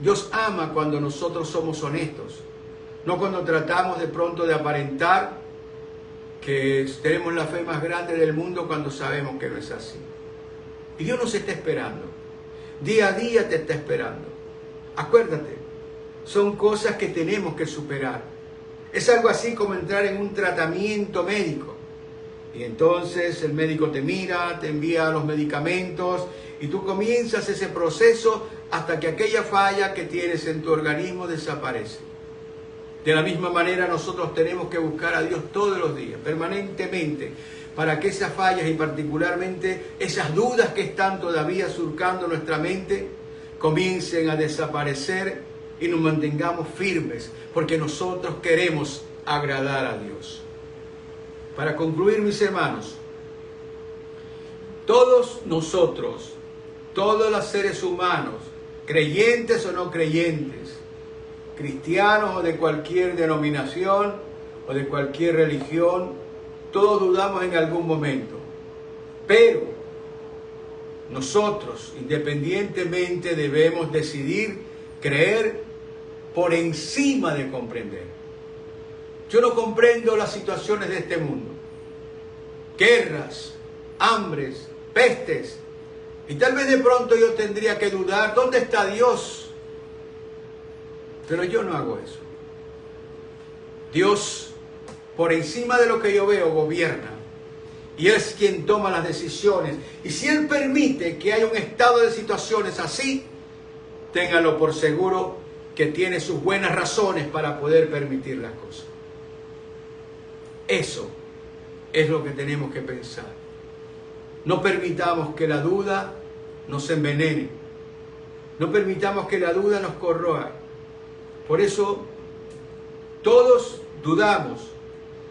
[SPEAKER 1] Dios ama cuando nosotros somos honestos, no cuando tratamos de pronto de aparentar que tenemos la fe más grande del mundo cuando sabemos que no es así. Y Dios nos está esperando. Día a día te está esperando. Acuérdate, son cosas que tenemos que superar. Es algo así como entrar en un tratamiento médico. Y entonces el médico te mira, te envía los medicamentos y tú comienzas ese proceso hasta que aquella falla que tienes en tu organismo desaparece. De la misma manera nosotros tenemos que buscar a Dios todos los días, permanentemente, para que esas fallas y particularmente esas dudas que están todavía surcando nuestra mente comiencen a desaparecer y nos mantengamos firmes, porque nosotros queremos agradar a Dios. Para concluir, mis hermanos, todos nosotros, todos los seres humanos, creyentes o no creyentes, cristianos o de cualquier denominación o de cualquier religión, todos dudamos en algún momento. Pero nosotros, independientemente, debemos decidir creer por encima de comprender. Yo no comprendo las situaciones de este mundo. Guerras, hambres, pestes. Y tal vez de pronto yo tendría que dudar, ¿dónde está Dios? Pero yo no hago eso. Dios, por encima de lo que yo veo, gobierna. Y Él es quien toma las decisiones. Y si Él permite que haya un estado de situaciones así, ténganlo por seguro que tiene sus buenas razones para poder permitir las cosas. Eso es lo que tenemos que pensar. No permitamos que la duda nos envenene. No permitamos que la duda nos corroa. Por eso, todos dudamos,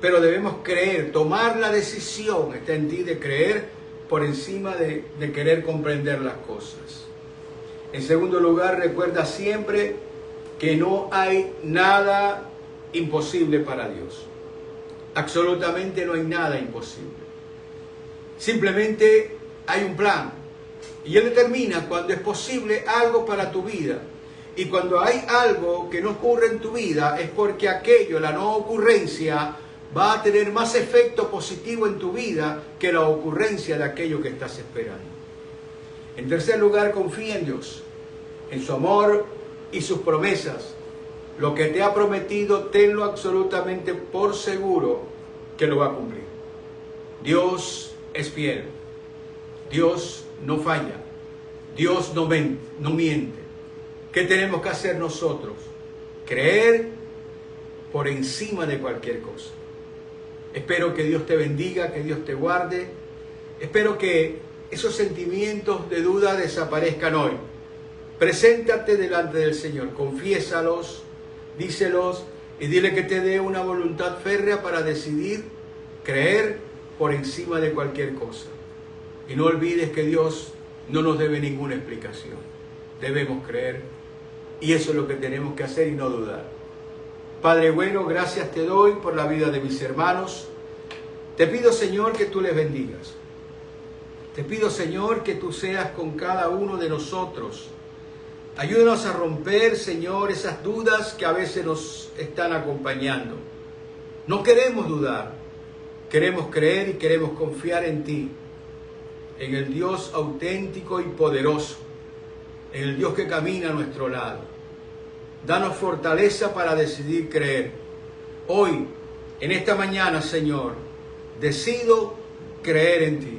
[SPEAKER 1] pero debemos creer, tomar la decisión, está en ti, de creer por encima de querer comprender las cosas. En segundo lugar, recuerda siempre que no hay nada imposible para Dios. Absolutamente no hay nada imposible. Simplemente hay un plan. Y Él determina cuando es posible algo para tu vida. Y cuando hay algo que no ocurre en tu vida, es porque aquello, la no ocurrencia, va a tener más efecto positivo en tu vida que la ocurrencia de aquello que estás esperando. En tercer lugar, confía en Dios, en su amor y sus promesas. Lo que te ha prometido, tenlo absolutamente por seguro que lo va a cumplir. Dios es fiel. Dios no falla. Dios no miente. ¿Qué tenemos que hacer nosotros? Creer por encima de cualquier cosa. Espero que Dios te bendiga, que Dios te guarde. Espero que esos sentimientos de duda desaparezcan hoy. Preséntate delante del Señor, confiésalos, díselos y dile que te dé una voluntad férrea para decidir creer por encima de cualquier cosa. Y no olvides que Dios no nos debe ninguna explicación. Debemos creer y eso es lo que tenemos que hacer y no dudar. Padre bueno, gracias te doy por la vida de mis hermanos. Te pido, Señor, que tú les bendigas. Te pido, Señor, que tú seas con cada uno de nosotros. Ayúdanos a romper, Señor, esas dudas que a veces nos están acompañando. No queremos dudar. Queremos creer y queremos confiar en ti. En el Dios auténtico y poderoso. En el Dios que camina a nuestro lado. Danos fortaleza para decidir creer. Hoy, en esta mañana, Señor, decido creer en ti.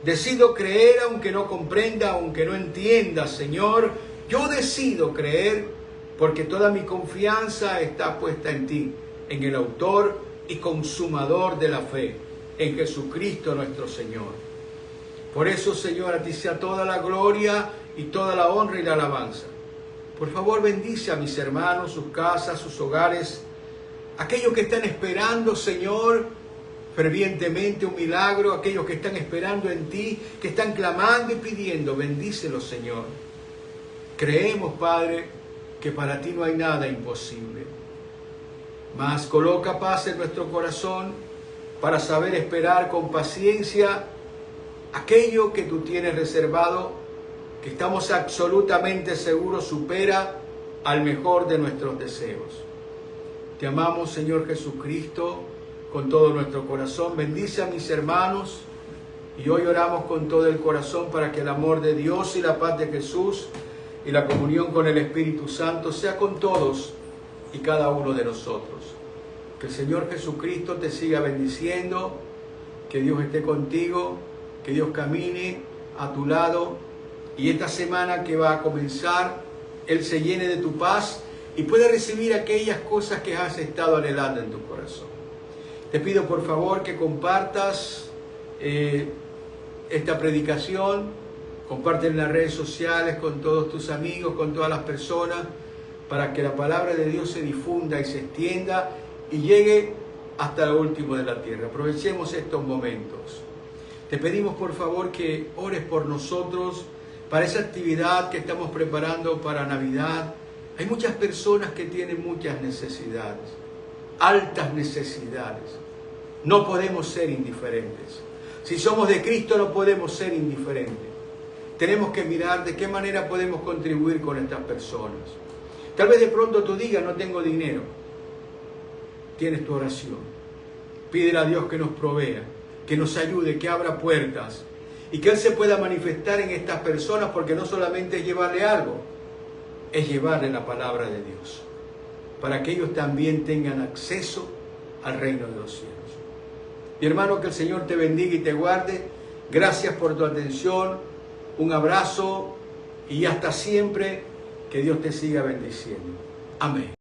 [SPEAKER 1] Decido creer aunque no comprenda, aunque no entienda, Señor. Yo decido creer porque toda mi confianza está puesta en ti, en el autor y consumador de la fe, en Jesucristo nuestro Señor. Por eso, Señor, a ti sea toda la gloria y toda la honra y la alabanza. Por favor, bendice a mis hermanos, sus casas, sus hogares, aquellos que están esperando, Señor, fervientemente un milagro, aquellos que están esperando en ti, que están clamando y pidiendo, bendícelos, Señor. Creemos, Padre, que para ti no hay nada imposible. Mas coloca paz en nuestro corazón para saber esperar con paciencia aquello que tú tienes reservado, que estamos absolutamente seguros supera al mejor de nuestros deseos. Te amamos, Señor Jesucristo, con todo nuestro corazón. Bendice a mis hermanos y hoy oramos con todo el corazón para que el amor de Dios y la paz de Jesús y la comunión con el Espíritu Santo sea con todos y cada uno de nosotros. Que el Señor Jesucristo te siga bendiciendo, que Dios esté contigo, que Dios camine a tu lado y esta semana que va a comenzar, Él se llene de tu paz y pueda recibir aquellas cosas que has estado anhelando en tu corazón. Te pido por favor que compartas esta predicación, comparte en las redes sociales con todos tus amigos, con todas las personas, para que la palabra de Dios se difunda y se extienda y llegue hasta lo último de la tierra. Aprovechemos estos momentos. Te pedimos por favor que ores por nosotros, para esa actividad que estamos preparando para Navidad. Hay muchas personas que tienen muchas necesidades, altas necesidades. No podemos ser indiferentes. Si somos de Cristo no podemos ser indiferentes. Tenemos que mirar de qué manera podemos contribuir con estas personas. Tal vez de pronto tú digas, no tengo dinero. Tienes tu oración. Pídele a Dios que nos provea, que nos ayude, que abra puertas y que Él se pueda manifestar en estas personas, porque no solamente es llevarle algo, es llevarle la palabra de Dios. para que ellos también tengan acceso al reino de los cielos. Mi hermano, que el Señor te bendiga y te guarde. Gracias por tu atención. Un abrazo y hasta siempre. Que Dios te siga bendiciendo. Amén.